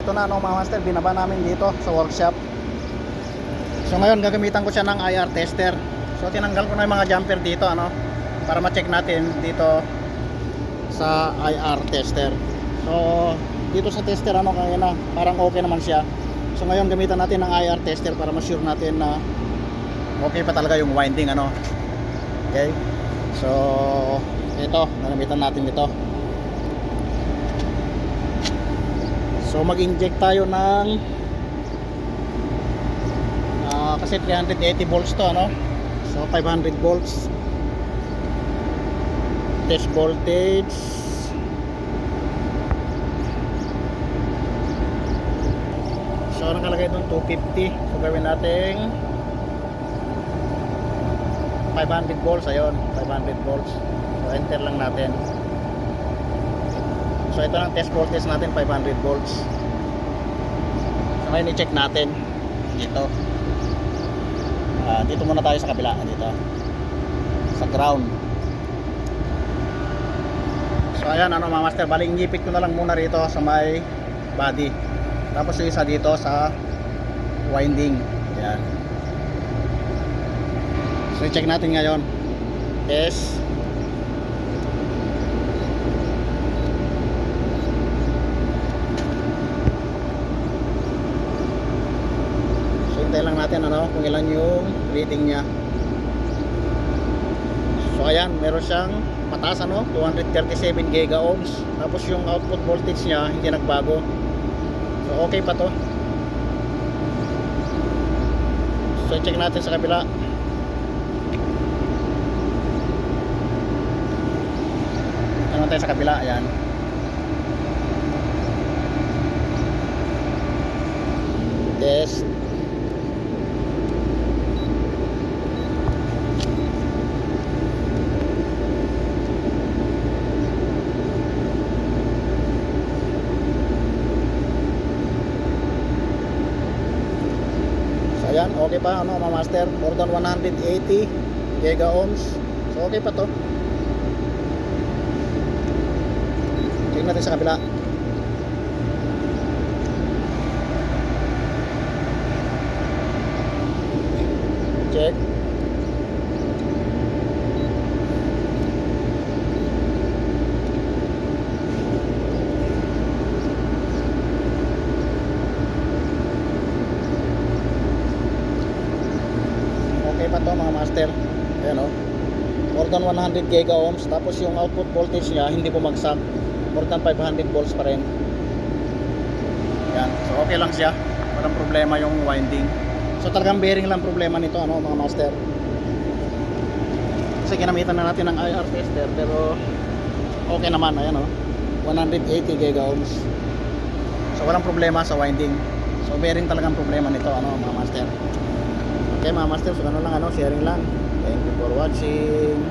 ito na mga master, binaba namin dito sa workshop. So ngayon gagamitan ko siya ng IR tester. So tinanggal ko na yung mga jumper dito para ma-check natin dito sa IR tester. So dito sa tester kanina parang okay naman siya. So ngayon gamitan natin ng IR tester para ma-sure natin na okay pa talaga yung winding Okay. So ito, gagamitan natin ito. So mag-inject tayo ng kasi 380 volts to So 500 volts test voltage. So nakalagay doon 250. So gawin natin 500 volts. Ayun, 500 volts. So enter lang natin. So ito ang test voltage natin, 500 volts. So ngayon i-check natin dito. Dito muna tayo sa kabila, dito sa ground. So ayan mga master, bali ingipit ko na lang muna rito sa may body, tapos yung isa dito sa winding. Ayan. So i-check natin ngayon. Test. Hintay lang natin kung ilan yung reading niya. So ayan, meron siyang mataas 237 giga ohms. Tapos yung output voltage niya hindi nagbago. So okay pa to. So check natin sa kabila. Ano tayo sa kabila, ayan. Test. Ayan, okay pa mga master, more than 180 giga ohms. So okay pa to. Check natin sa kabila. Check. Okay pa to mga master. Ayan more than 100 giga ohms. Tapos yung output voltage niya hindi bumagsak, more than 500 volts pa rin. Ayan. So okay lang siya, walang problema yung winding. So talagang bearing lang problema nito mga master. Kasi ginamitan na natin ng IR tester, pero okay naman. Ayan 180 giga ohms. So walang problema sa winding. So bearing talagang problema nito mga master. Okay mga master, so sharing lang. Thank you for watching.